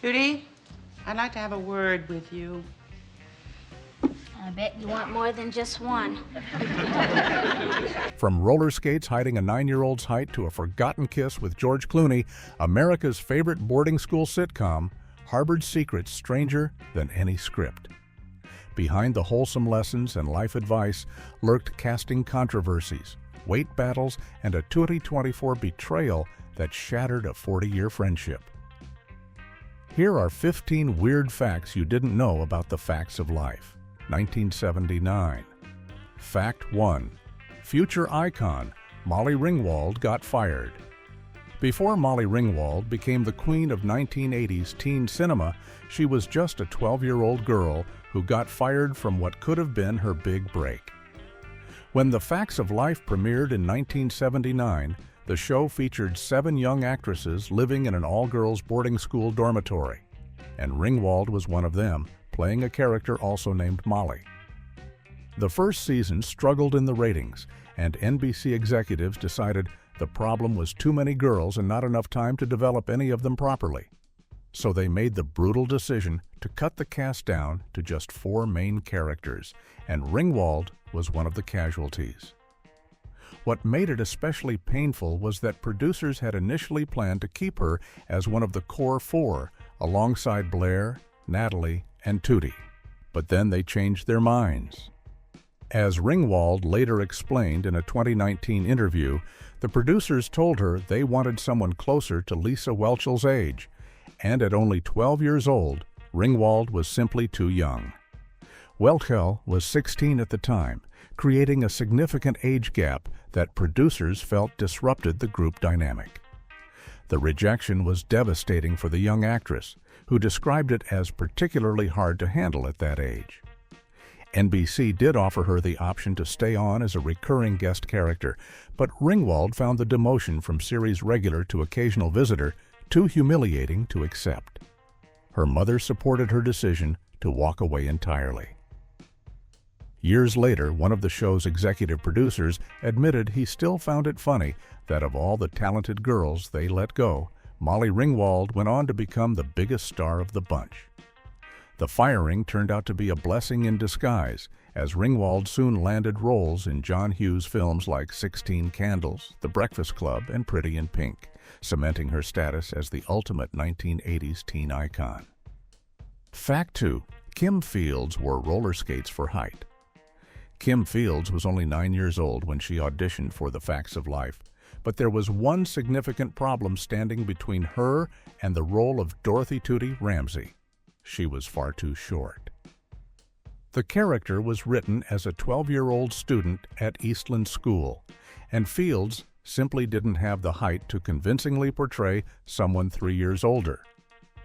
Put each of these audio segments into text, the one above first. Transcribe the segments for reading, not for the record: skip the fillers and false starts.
Judy, I'd like to have a word with you. I bet you want more than just one. From roller skates hiding a 9-year-old's height to a forgotten kiss with George Clooney, America's favorite boarding school sitcom harbored secrets stranger than any script. Behind the wholesome lessons and life advice lurked casting controversies, weight battles, and a 2024 betrayal that shattered a 40-year friendship. Here are 15 weird facts you didn't know about the facts of life. 1979. Fact 1. Future icon Molly Ringwald got fired. Before Molly Ringwald became the queen of 1980s teen cinema, she was just a 12-year-old girl who got fired from what could have been her big break. When The Facts of Life premiered in 1979, the show featured 7 young actresses living in an all-girls boarding school dormitory, and Ringwald was one of them, playing a character also named Molly. The first season struggled in the ratings, and NBC executives decided the problem was too many girls and not enough time to develop any of them properly. So they made the brutal decision to cut the cast down to just 4 main characters, and Ringwald was one of the casualties. What made it especially painful was that producers had initially planned to keep her as one of the core 4, alongside Blair, Natalie, and Tootie. But then they changed their minds. As Ringwald later explained in a 2019 interview, the producers told her they wanted someone closer to Lisa Whelchel's age, and at only 12 years old, Ringwald was simply too young. Whelchel was 16 at the time, creating a significant age gap that producers felt disrupted the group dynamic. The rejection was devastating for the young actress, who described it as particularly hard to handle at that age. NBC did offer her the option to stay on as a recurring guest character, but Ringwald found the demotion from series regular to occasional visitor too humiliating to accept. Her mother supported her decision to walk away entirely. Years later, one of the show's executive producers admitted he still found it funny that of all the talented girls they let go, Molly Ringwald went on to become the biggest star of the bunch. The firing turned out to be a blessing in disguise, as Ringwald soon landed roles in John Hughes films like 16 Candles, The Breakfast Club, and Pretty in Pink, cementing her status as the ultimate 1980s teen icon. Fact 2. Kim Fields wore roller skates for height. Kim Fields was only 9 years old when she auditioned for The Facts of Life, but there was one significant problem standing between her and the role of Dorothy Tootie Ramsey. She was far too short. The character was written as a 12-year-old student at Eastland School, and Fields simply didn't have the height to convincingly portray someone 3 years older.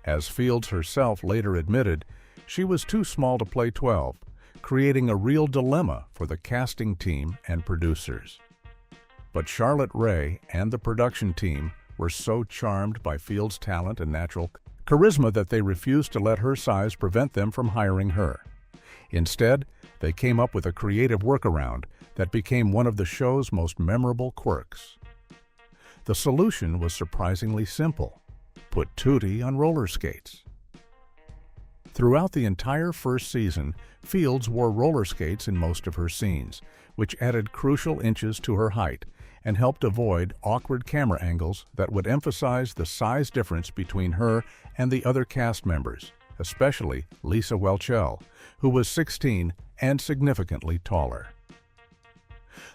As Fields herself later admitted, she was too small to play 12, creating a real dilemma for the casting team and producers. But Charlotte Rae and the production team were so charmed by Fields' talent and natural charisma that they refused to let her size prevent them from hiring her. Instead, they came up with a creative workaround that became one of the show's most memorable quirks. The solution was surprisingly simple: put Tootie on roller skates. Throughout the entire first season, Fields wore roller skates in most of her scenes, which added crucial inches to her height and helped avoid awkward camera angles that would emphasize the size difference between her and the other cast members, especially Lisa Whelchel, who was 16 and significantly taller.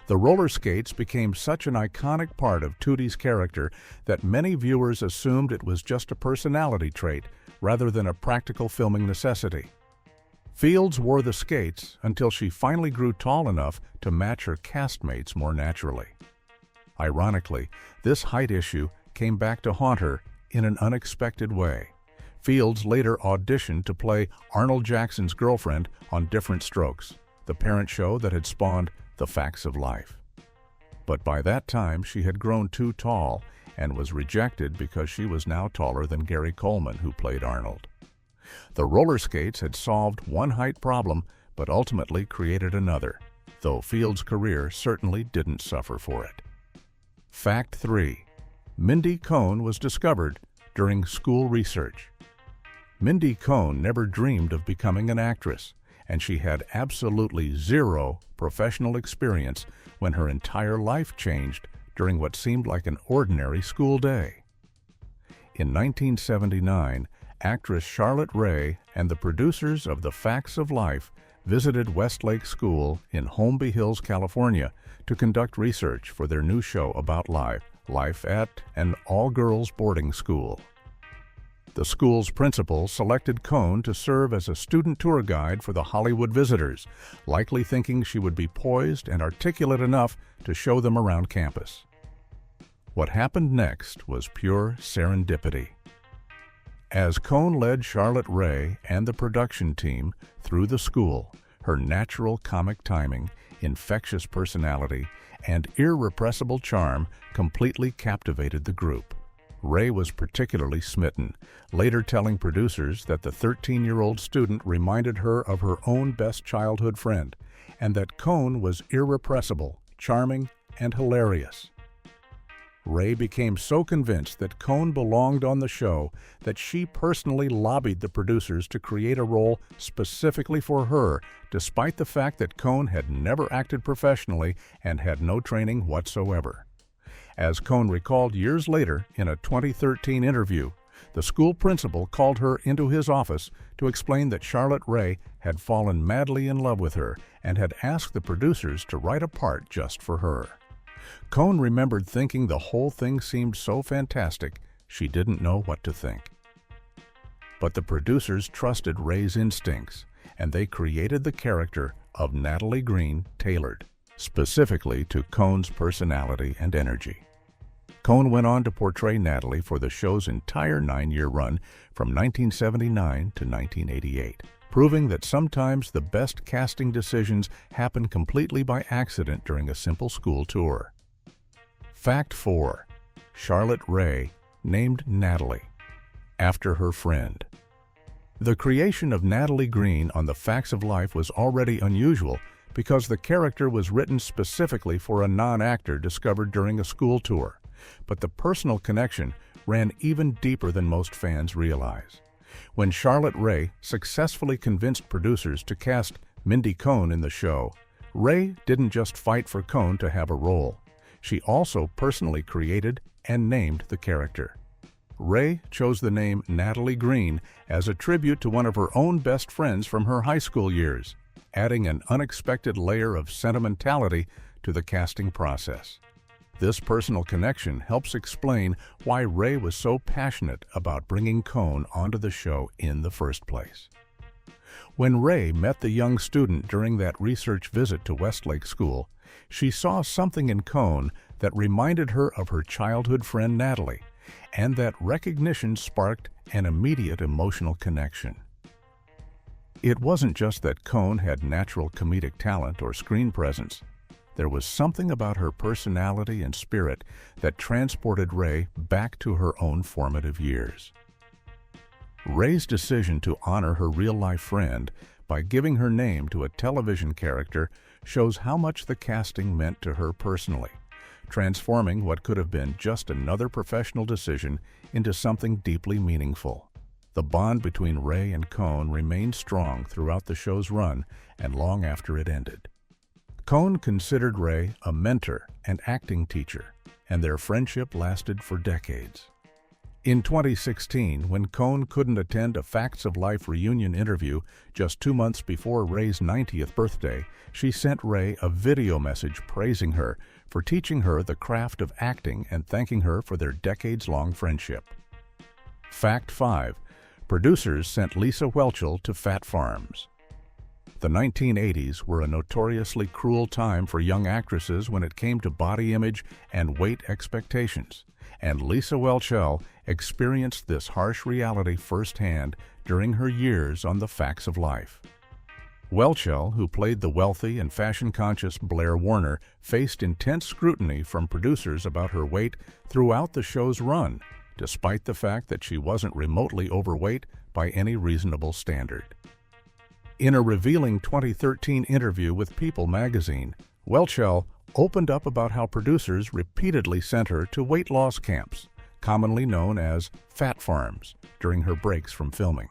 The roller skates became such an iconic part of Tootie's character that many viewers assumed it was just a personality trait rather than a practical filming necessity. Fields wore the skates until she finally grew tall enough to match her castmates more naturally. Ironically, this height issue came back to haunt her in an unexpected way. Fields later auditioned to play Arnold Jackson's girlfriend on Different Strokes, the parent show that had spawned The Facts of Life. But by that time, she had grown too tall and was rejected because she was now taller than Gary Coleman, who played Arnold. The roller skates had solved one height problem, but ultimately created another, though Fields' career certainly didn't suffer for it. Fact 3. Mindy Cohn was discovered during school research. Mindy Cohn never dreamed of becoming an actress, and she had absolutely zero professional experience when her entire life changed during what seemed like an ordinary school day. In 1979, actress Charlotte Rae and the producers of The Facts of Life visited Westlake School in Holmby Hills, California, to conduct research for their new show about life at an all-girls boarding school. The school's principal selected Cohn to serve as a student tour guide for the Hollywood visitors, likely thinking she would be poised and articulate enough to show them around campus. What happened next was pure serendipity. As Cohn led Charlotte Rae and the production team through the school, her natural comic timing, infectious personality, and irrepressible charm completely captivated the group. Rae was particularly smitten, later telling producers that the 13-year-old student reminded her of her own best childhood friend, and that Cohn was irrepressible, charming, and hilarious. Rae became so convinced that Cohn belonged on the show that she personally lobbied the producers to create a role specifically for her, despite the fact that Cohn had never acted professionally and had no training whatsoever. As Cohn recalled years later in a 2013 interview, the school principal called her into his office to explain that Charlotte Rae had fallen madly in love with her and had asked the producers to write a part just for her. Cohn remembered thinking the whole thing seemed so fantastic, she didn't know what to think. But the producers trusted Rae's instincts, and they created the character of Natalie Green tailored specifically to Cohn's personality and energy. Cohn went on to portray Natalie for the show's entire 9-year run from 1979 to 1988. Proving that sometimes the best casting decisions happen completely by accident during a simple school tour. Fact 4. Charlotte Rae named Natalie after her friend. The creation of Natalie Green on The Facts of Life was already unusual because the character was written specifically for a non-actor discovered during a school tour, but the personal connection ran even deeper than most fans realize. When Charlotte Rae successfully convinced producers to cast Mindy Cohn in the show, Rae didn't just fight for Cohn to have a role. She also personally created and named the character. Rae chose the name Natalie Green as a tribute to one of her own best friends from her high school years, adding an unexpected layer of sentimentality to the casting process. This personal connection helps explain why Rae was so passionate about bringing Cohn onto the show in the first place. When Rae met the young student during that research visit to Westlake School, she saw something in Cohn that reminded her of her childhood friend Natalie, and that recognition sparked an immediate emotional connection. It wasn't just that Cohn had natural comedic talent or screen presence. There was something about her personality and spirit that transported Rae back to her own formative years. Rae's decision to honor her real-life friend by giving her name to a television character shows how much the casting meant to her personally, transforming what could have been just another professional decision into something deeply meaningful. The bond between Rae and Cohn remained strong throughout the show's run and long after it ended. Cohn considered Rae a mentor and acting teacher, and their friendship lasted for decades. In 2016, when Cohn couldn't attend a Facts of Life reunion interview just 2 months before Rae's 90th birthday, she sent Rae a video message praising her for teaching her the craft of acting and thanking her for their decades-long friendship. Fact 5. Producers sent Lisa Whelchel to Fat Farms. The 1980s were a notoriously cruel time for young actresses when it came to body image and weight expectations, and Lisa Whelchel experienced this harsh reality firsthand during her years on The Facts of Life. Whelchel, who played the wealthy and fashion-conscious Blair Warner, faced intense scrutiny from producers about her weight throughout the show's run, despite the fact that she wasn't remotely overweight by any reasonable standard. In a revealing 2013 interview with People magazine, Whelchel opened up about how producers repeatedly sent her to weight loss camps, commonly known as fat farms, during her breaks from filming.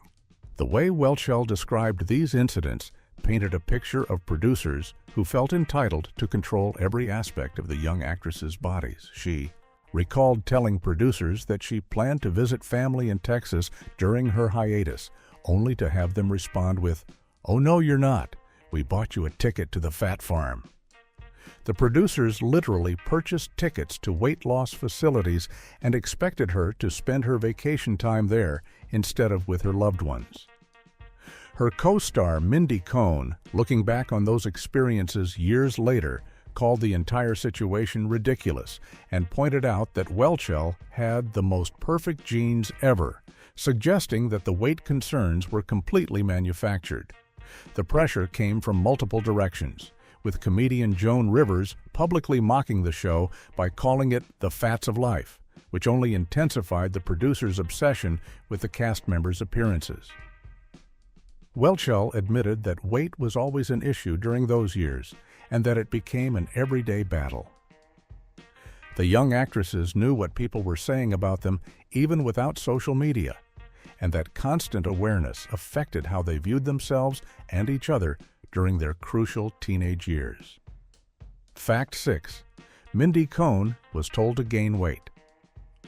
The way Welchel described these incidents painted a picture of producers who felt entitled to control every aspect of the young actresses' bodies. She recalled telling producers that she planned to visit family in Texas during her hiatus, only to have them respond with, "Oh no, you're not. We bought you a ticket to the fat farm." The producers literally purchased tickets to weight loss facilities and expected her to spend her vacation time there instead of with her loved ones. Her co-star Mindy Cohn, looking back on those experiences years later, called the entire situation ridiculous and pointed out that Welchel had the most perfect genes ever, suggesting that the weight concerns were completely manufactured. The pressure came from multiple directions, with comedian Joan Rivers publicly mocking the show by calling it the fats of life, which only intensified the producer's obsession with the cast members' appearances. Welchel admitted that weight was always an issue during those years, and that it became an everyday battle. The young actresses knew what people were saying about them even without social media, and that constant awareness affected how they viewed themselves and each other during their crucial teenage years. Fact 6. Mindy Cohn was told to gain weight.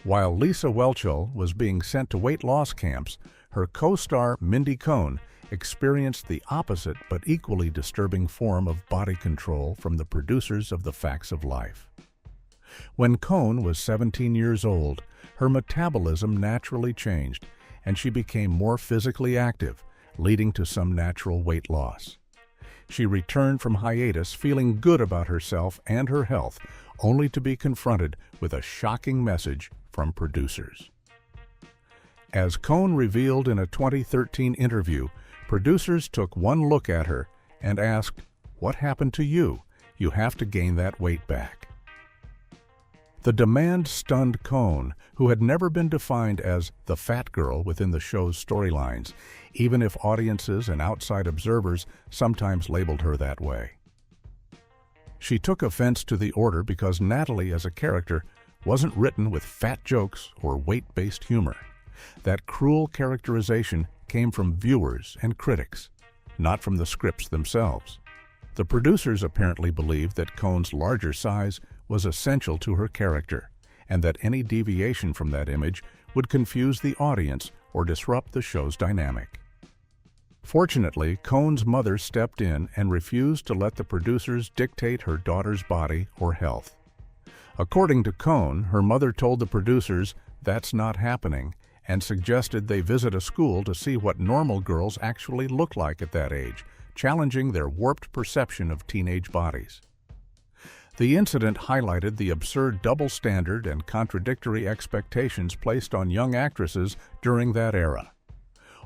While Lisa Welchel was being sent to weight loss camps, her co-star Mindy Cohn experienced the opposite but equally disturbing form of body control from the producers of The Facts of Life. When Cohn was 17 years old, her metabolism naturally changed, and she became more physically active, leading to some natural weight loss. She returned from hiatus feeling good about herself and her health, only to be confronted with a shocking message from producers. As Cohn revealed in a 2013 interview, producers took one look at her and asked, "What happened to you? You have to gain that weight back." The demand stunned Cohn, who had never been defined as the fat girl within the show's storylines, even if audiences and outside observers sometimes labeled her that way. She took offense to the order because Natalie as a character wasn't written with fat jokes or weight-based humor. That cruel characterization came from viewers and critics, not from the scripts themselves. The producers apparently believed that Cohn's larger size was essential to her character, and that any deviation from that image would confuse the audience or disrupt the show's dynamic. Fortunately, Cohn's mother stepped in and refused to let the producers dictate her daughter's body or health. According to Cohn, her mother told the producers that's not happening and suggested they visit a school to see what normal girls actually look like at that age, challenging their warped perception of teenage bodies. The incident highlighted the absurd double standard and contradictory expectations placed on young actresses during that era.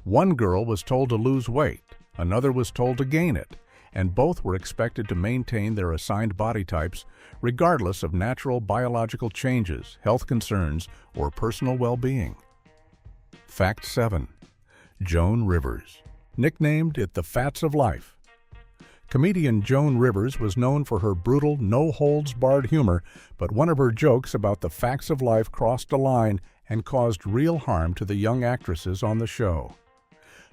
One girl was told to lose weight, another was told to gain it, and both were expected to maintain their assigned body types regardless of natural biological changes, health concerns, or personal well-being. Fact 7. Joan Rivers. Nicknamed it the Fats of Life. Comedian Joan Rivers was known for her brutal, no-holds-barred humor, but one of her jokes about the facts of life crossed a line and caused real harm to the young actresses on the show.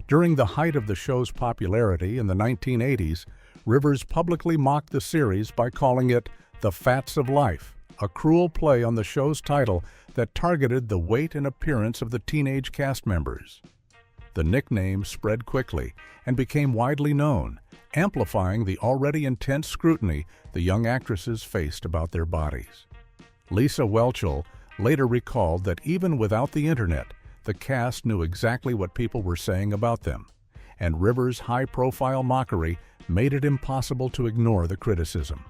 During the height of the show's popularity in the 1980s, Rivers publicly mocked the series by calling it the Fats of Life, a cruel play on the show's title that targeted the weight and appearance of the teenage cast members. The nickname spread quickly and became widely known, amplifying the already intense scrutiny the young actresses faced about their bodies. Lisa Welchel later recalled that even without the internet, the cast knew exactly what people were saying about them, and Rivers' high-profile mockery made it impossible to ignore the criticism.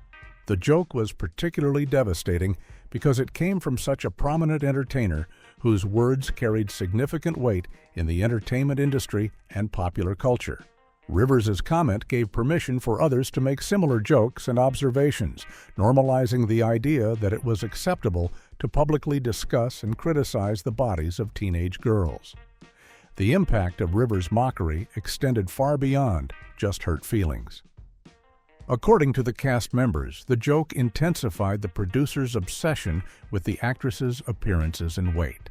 The joke was particularly devastating because it came from such a prominent entertainer whose words carried significant weight in the entertainment industry and popular culture. Rivers' comment gave permission for others to make similar jokes and observations, normalizing the idea that it was acceptable to publicly discuss and criticize the bodies of teenage girls. The impact of Rivers' mockery extended far beyond just hurt feelings. According to the cast members, the joke intensified the producers' obsession with the actresses' appearances and weight.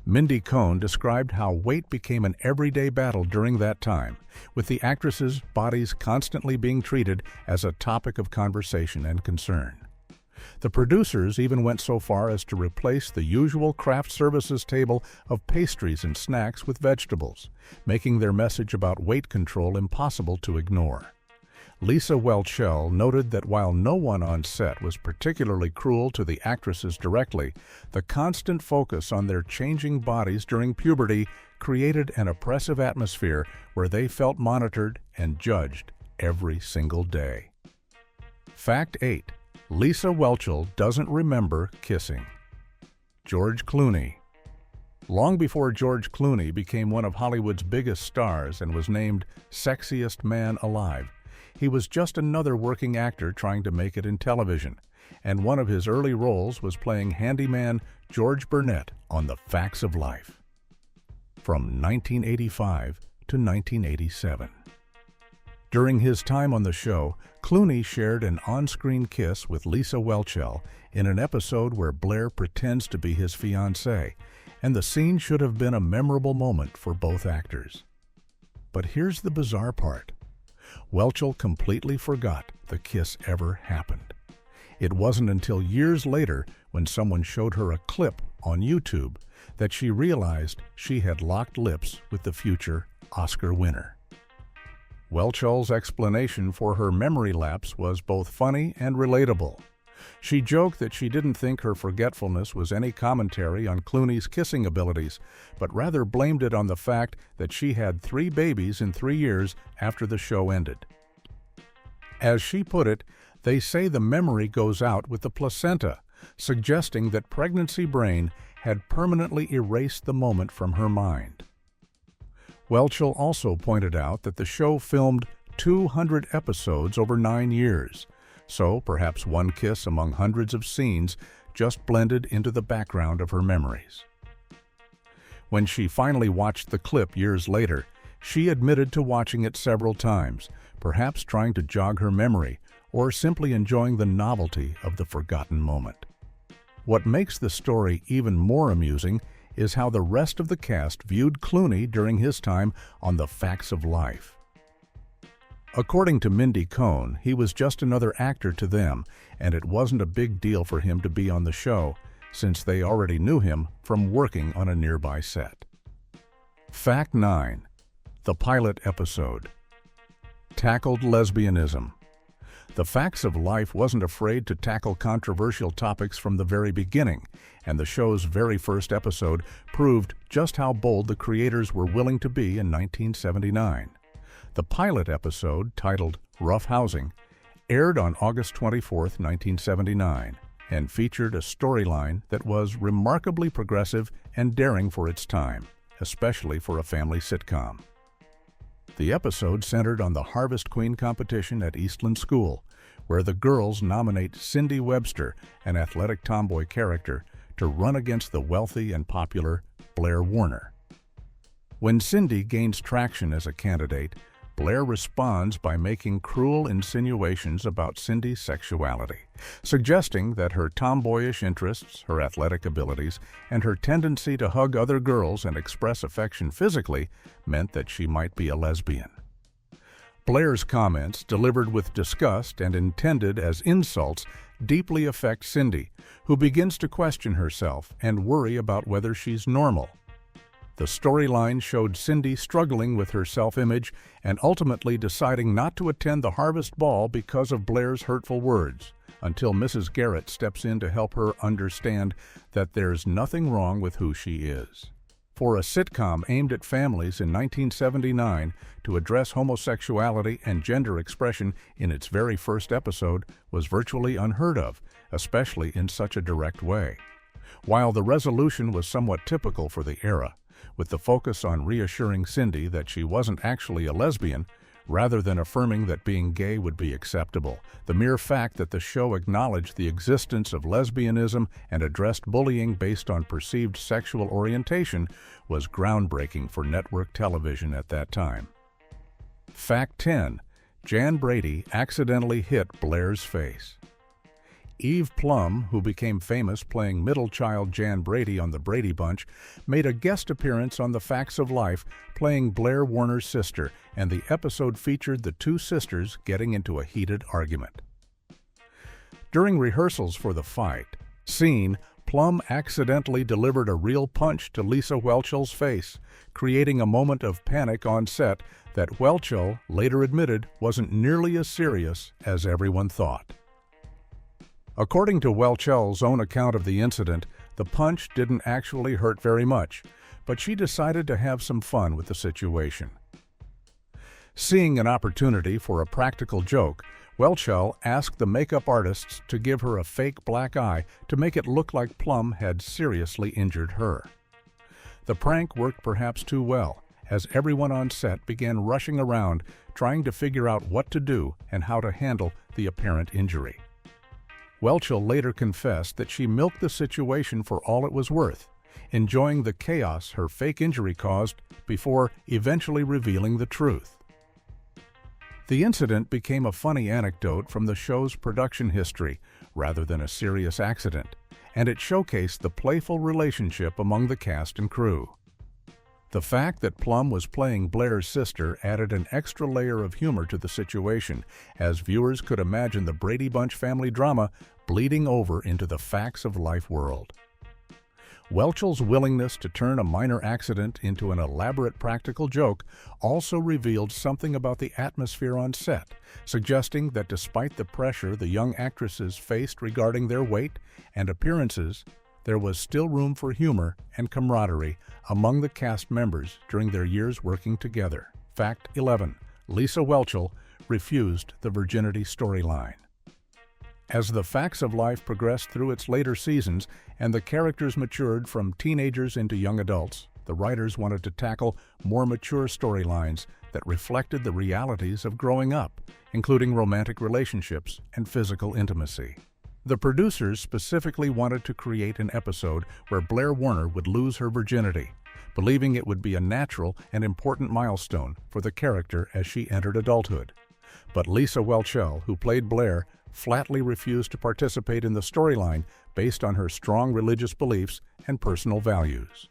Mindy Cohn described how weight became an everyday battle during that time, with the actresses' bodies constantly being treated as a topic of conversation and concern. The producers even went so far as to replace the usual craft services table of pastries and snacks with vegetables, making their message about weight control impossible to ignore. Lisa Whelchel noted that while no one on set was particularly cruel to the actresses directly, the constant focus on their changing bodies during puberty created an oppressive atmosphere where they felt monitored and judged every single day. Fact 8. Lisa Whelchel doesn't remember kissing. George Clooney. Long before George Clooney became one of Hollywood's biggest stars and was named Sexiest Man Alive, he was just another working actor trying to make it in television, and one of his early roles was playing handyman George Burnett on The Facts of Life. From 1985 to 1987. During his time on the show, Clooney shared an on-screen kiss with Lisa Whelchel in an episode where Blair pretends to be his fiancée, and the scene should have been a memorable moment for both actors. But here's the bizarre part. Whelchel completely forgot the kiss ever happened. It wasn't until years later, when someone showed her a clip on YouTube, that she realized she had locked lips with the future Oscar winner. Whelchel's explanation for her memory lapse was both funny and relatable. She joked that she didn't think her forgetfulness was any commentary on Clooney's kissing abilities, but rather blamed it on the fact that she had 3 babies in 3 years after the show ended. As she put it, they say the memory goes out with the placenta, suggesting that pregnancy brain had permanently erased the moment from her mind. Whelchel also pointed out that the show filmed 200 episodes over 9 years, so perhaps one kiss among hundreds of scenes just blended into the background of her memories. When she finally watched the clip years later, she admitted to watching it several times, perhaps trying to jog her memory or simply enjoying the novelty of the forgotten moment. What makes the story even more amusing is how the rest of the cast viewed Clooney during his time on The Facts of Life. According to Mindy Cohn, he was just another actor to them, and it wasn't a big deal for him to be on the show, since they already knew him from working on a nearby set. Fact 9. The pilot episode. Tackled lesbianism. The Facts of Life wasn't afraid to tackle controversial topics from the very beginning, and the show's very first episode proved just how bold the creators were willing to be in 1979. The pilot episode, titled Rough Housing, aired on August 24, 1979, and featured a storyline that was remarkably progressive and daring for its time, especially for a family sitcom. The episode centered on the Harvest Queen competition at Eastland School, where the girls nominate Cindy Webster, an athletic tomboy character, to run against the wealthy and popular Blair Warner. When Cindy gains traction as a candidate, Blair responds by making cruel insinuations about Cindy's sexuality, suggesting that her tomboyish interests, her athletic abilities, and her tendency to hug other girls and express affection physically meant that she might be a lesbian. Blair's comments, delivered with disgust and intended as insults, deeply affect Cindy, who begins to question herself and worry about whether she's normal. The storyline showed Cindy struggling with her self-image and ultimately deciding not to attend the Harvest Ball because of Blair's hurtful words, until Mrs. Garrett steps in to help her understand that there's nothing wrong with who she is. For a sitcom aimed at families in 1979 to address homosexuality and gender expression in its very first episode was virtually unheard of, especially in such a direct way. While the resolution was somewhat typical for the era, with the focus on reassuring Cindy that she wasn't actually a lesbian, rather than affirming that being gay would be acceptable, the mere fact that the show acknowledged the existence of lesbianism and addressed bullying based on perceived sexual orientation was groundbreaking for network television at that time. Fact 10. Jan Brady accidentally hit Blair's face. Eve Plum, who became famous playing middle child Jan Brady on The Brady Bunch, made a guest appearance on The Facts of Life, playing Blair Warner's sister, and the episode featured the two sisters getting into a heated argument. During rehearsals for the scene, Plum accidentally delivered a real punch to Lisa Whelchell's face, creating a moment of panic on set that Whelchell later admitted wasn't nearly as serious as everyone thought. According to Whelchell's own account of the incident, the punch didn't actually hurt very much, but she decided to have some fun with the situation. Seeing an opportunity for a practical joke, Whelchell asked the makeup artists to give her a fake black eye to make it look like Plum had seriously injured her. The prank worked perhaps too well, as everyone on set began rushing around trying to figure out what to do and how to handle the apparent injury. Whelchell later confessed that she milked the situation for all it was worth, enjoying the chaos her fake injury caused before eventually revealing the truth. The incident became a funny anecdote from the show's production history rather than a serious accident, and it showcased the playful relationship among the cast and crew. The fact that Plum was playing Blair's sister added an extra layer of humor to the situation, as viewers could imagine the Brady Bunch family drama bleeding over into the Facts of Life world. Whelchell's willingness to turn a minor accident into an elaborate practical joke also revealed something about the atmosphere on set, suggesting that despite the pressure the young actresses faced regarding their weight and appearances, there was still room for humor and camaraderie among the cast members during their years working together. Fact 11. Lisa Whelchell refused the virginity storyline. As the Facts of Life progressed through its later seasons and the characters matured from teenagers into young adults, the writers wanted to tackle more mature storylines that reflected the realities of growing up, including romantic relationships and physical intimacy. The producers specifically wanted to create an episode where Blair Warner would lose her virginity, believing it would be a natural and important milestone for the character as she entered adulthood. But Lisa Whelchell, who played Blair, flatly refused to participate in the storyline based on her strong religious beliefs and personal values.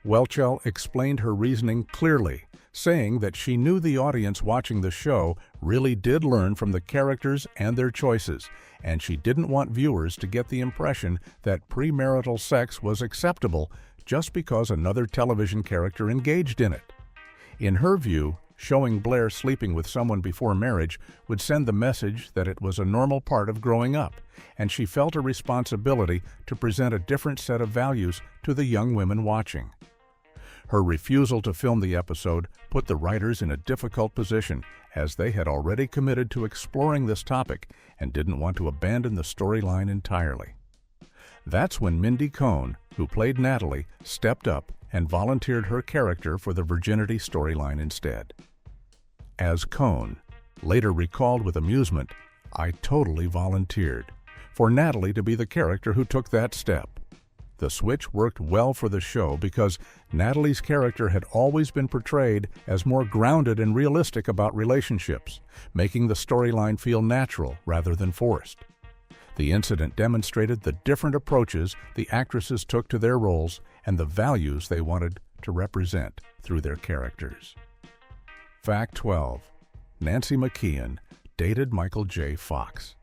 Whelchell explained her reasoning clearly, saying that she knew the audience watching the show really did learn from the characters and their choices, and she didn't want viewers to get the impression that premarital sex was acceptable just because another television character engaged in it. In her view, showing Blair sleeping with someone before marriage would send the message that it was a normal part of growing up, and she felt a responsibility to present a different set of values to the young women watching. Her refusal to film the episode put the writers in a difficult position, as they had already committed to exploring this topic and didn't want to abandon the storyline entirely. That's when Mindy Cohn, who played Natalie, stepped up and volunteered her character for the virginity storyline instead. As Cohn later recalled with amusement, "I totally volunteered for Natalie to be the character who took that step." The switch worked well for the show because Natalie's character had always been portrayed as more grounded and realistic about relationships, making the storyline feel natural rather than forced. The incident demonstrated the different approaches the actresses took to their roles and the values they wanted to represent through their characters. Fact 12. Nancy McKeon dated Michael J. Fox.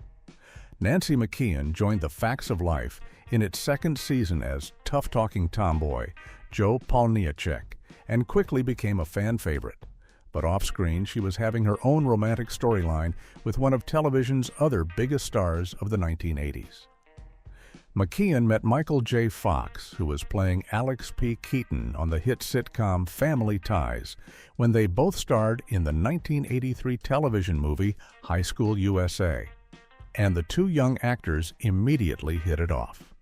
Nancy McKeon joined the Facts of Life in its second season as tough-talking tomboy Joe Polniacek and quickly became a fan favorite. But off-screen, she was having her own romantic storyline with one of television's other biggest stars of the 1980s. McKeon met Michael J. Fox, who was playing Alex P. Keaton on the hit sitcom Family Ties, when they both starred in the 1983 television movie High School USA, and the two young actors immediately hit it off.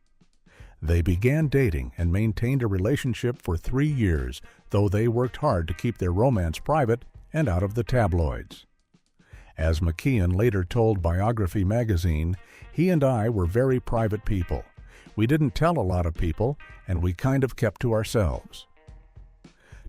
They began dating and maintained a relationship for 3 years, though they worked hard to keep their romance private and out of the tabloids. As McKeon later told Biography magazine, "He and I were very private people. We didn't tell a lot of people, and we kind of kept to ourselves."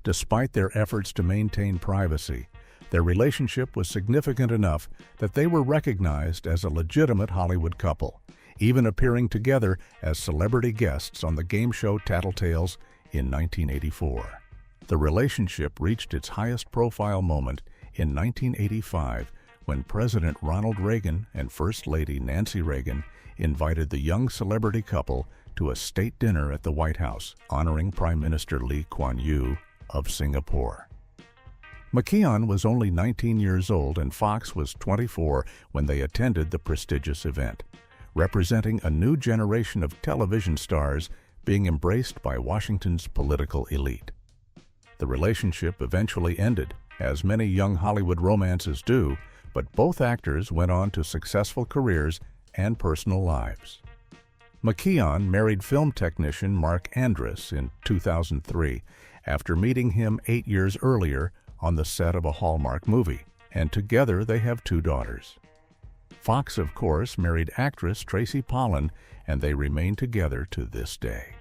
Despite their efforts to maintain privacy, Their relationship was significant enough that they were recognized as a legitimate Hollywood couple, even appearing together as celebrity guests on the game show Tattletales in 1984. The relationship reached its highest profile moment in 1985 when President Ronald Reagan and First Lady Nancy Reagan invited the young celebrity couple to a state dinner at the White House, honoring Prime Minister Lee Kuan Yew of Singapore. McKeon was only 19 years old and Fox was 24 when they attended the prestigious event, representing a new generation of television stars being embraced by Washington's political elite. The relationship eventually ended, as many young Hollywood romances do, but both actors went on to successful careers and personal lives. McKeon married film technician Mark Andrus in 2003 after meeting him 8 years earlier on the set of a Hallmark movie, and together they have 2 daughters. Fox, of course, married actress Tracy Pollan, and they remain together to this day.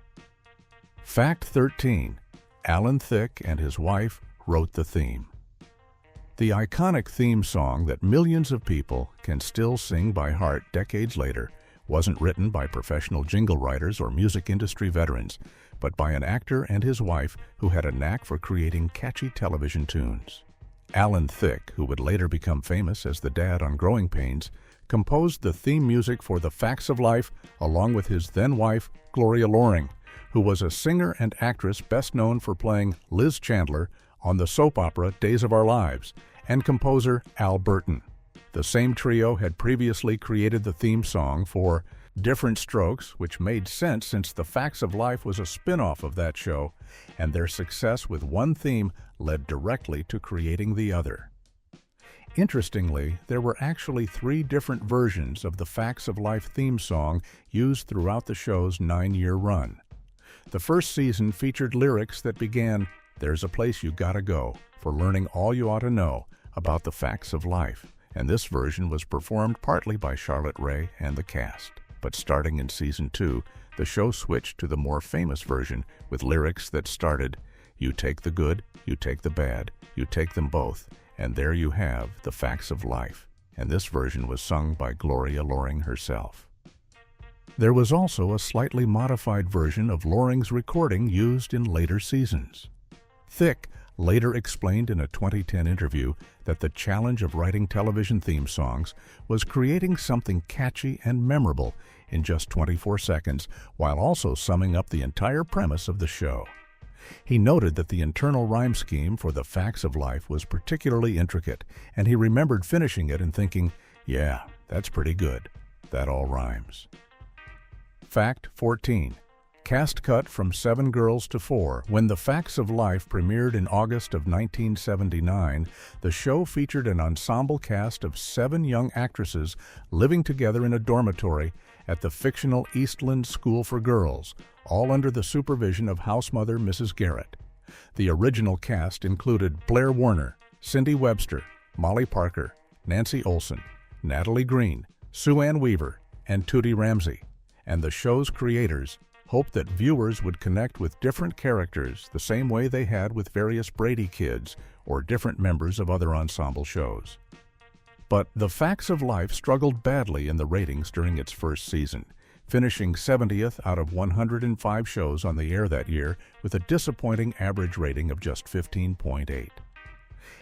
Fact 13. Alan Thicke and his wife wrote the theme. The iconic theme song that millions of people can still sing by heart decades later wasn't written by professional jingle writers or music industry veterans, but by an actor and his wife who had a knack for creating catchy television tunes. Alan Thicke, who would later become famous as the dad on Growing Pains, composed the theme music for The Facts of Life along with his then-wife, Gloria Loring, who was a singer and actress best known for playing Liz Chandler on the soap opera Days of Our Lives, and composer Al Burton. The same trio had previously created the theme song for Different Strokes, which made sense since The Facts of Life was a spin-off of that show, and their success with one theme led directly to creating the other. Interestingly, there were actually 3 different versions of the Facts of Life theme song used throughout the show's 9-year run. The first season featured lyrics that began, "There's a place you gotta go for learning all you ought to know about the facts of life," and this version was performed partly by Charlotte Rae and the cast. But starting in Season 2, the show switched to the more famous version with lyrics that started, "You take the good, you take the bad, you take them both, and there you have the facts of life," and this version was sung by Gloria Loring herself. There was also a slightly modified version of Loring's recording used in later seasons. Thicke later explained in a 2010 interview that the challenge of writing television theme songs was creating something catchy and memorable in just 24 seconds, while also summing up the entire premise of the show. He noted that the internal rhyme scheme for The Facts of Life was particularly intricate, and he remembered finishing it and thinking, "Yeah, that's pretty good. That all rhymes." Fact 14. Cast cut from 7 girls to 4. When The Facts of Life premiered in August of 1979, the show featured an ensemble cast of 7 young actresses living together in a dormitory at the fictional Eastland School for Girls, all under the supervision of housemother Mrs. Garrett. The original cast included Blair Warner, Cindy Webster, Molly Parker, Nancy Olson, Natalie Green, Sue Ann Weaver, and Tootie Ramsey, and the show's creators hoped that viewers would connect with different characters the same way they had with various Brady Kids or different members of other ensemble shows. But The Facts of Life struggled badly in the ratings during its first season, finishing 70th out of 105 shows on the air that year with a disappointing average rating of just 15.8.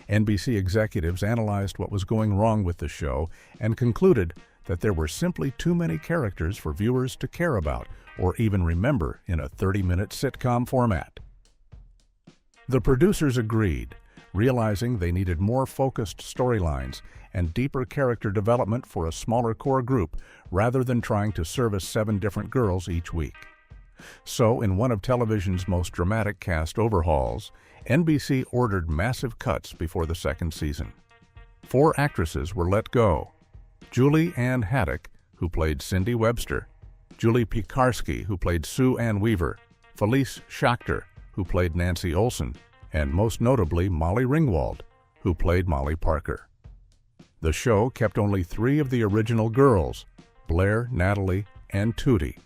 NBC executives analyzed what was going wrong with the show and concluded that there were simply too many characters for viewers to care about or even remember in a 30-minute sitcom format. The producers agreed, realizing they needed more focused storylines and deeper character development for a smaller core group rather than trying to service 7 different girls each week. So, in one of television's most dramatic cast overhauls, NBC ordered massive cuts before the second season. 4 actresses were let go: Julie Ann Haddock, who played Cindy Webster, Julie Piekarski, who played Sue Ann Weaver, Felice Schachter, who played Nancy Olson, and most notably Molly Ringwald, who played Molly Parker. The show kept only 3 of the original girls, Blair, Natalie, and Tootie.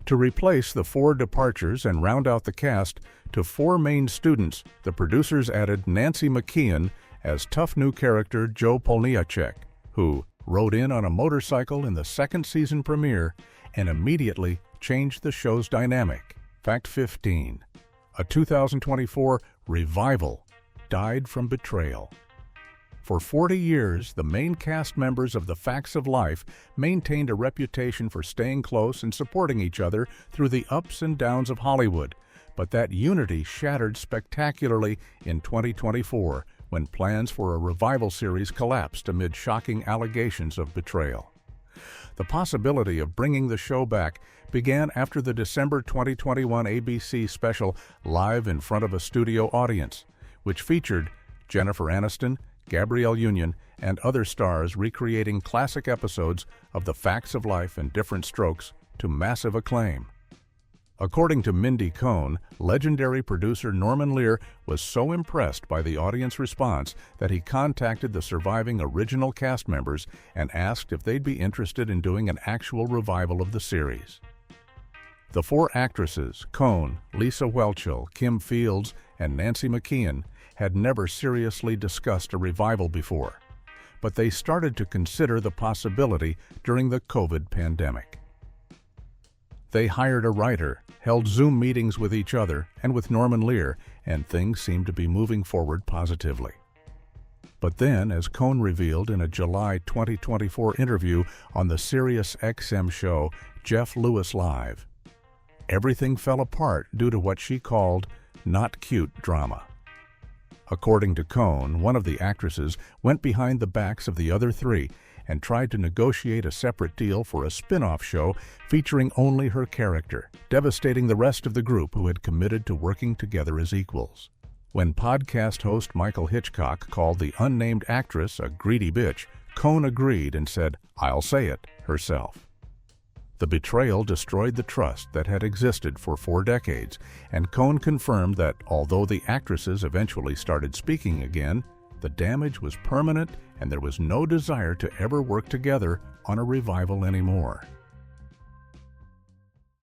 To replace the 4 departures and round out the cast to 4 main students, the producers added Nancy McKeon as tough new character Joe Polniacek, who rode in on a motorcycle in the second season premiere and immediately changed the show's dynamic. Fact 15. A 2024 revival died from betrayal. For 40 years, the main cast members of The Facts of Life maintained a reputation for staying close and supporting each other through the ups and downs of Hollywood, but that unity shattered spectacularly in 2024 when plans for a revival series collapsed amid shocking allegations of betrayal. The possibility of bringing the show back began after the December 2021 ABC special Live in Front of a Studio Audience, which featured Jennifer Aniston, Gabrielle Union, and other stars recreating classic episodes of The Facts of Life in different strokes to massive acclaim. According to Mindy Cohn, legendary producer Norman Lear was so impressed by the audience response that he contacted the surviving original cast members and asked if they'd be interested in doing an actual revival of the series. The four actresses, Cohn, Lisa Whelchel, Kim Fields, and Nancy McKeon, had never seriously discussed a revival before, but they started to consider the possibility during the COVID pandemic. They hired a writer, held Zoom meetings with each other and with Norman Lear, and things seemed to be moving forward positively. But then, as Cohn revealed in a July 2024 interview on the Sirius XM show Jeff Lewis Live, everything fell apart due to what she called not cute drama. According to Cohn, one of the actresses went behind the backs of the other three and tried to negotiate a separate deal for a spin-off show featuring only her character, devastating the rest of the group who had committed to working together as equals. When podcast host Michael Hitchcock called the unnamed actress a greedy bitch, Cohn agreed and said, "I'll say it," herself. The betrayal destroyed the trust that had existed for 4 decades, and Cohn confirmed that although the actresses eventually started speaking again, the damage was permanent and there was no desire to ever work together on a revival anymore.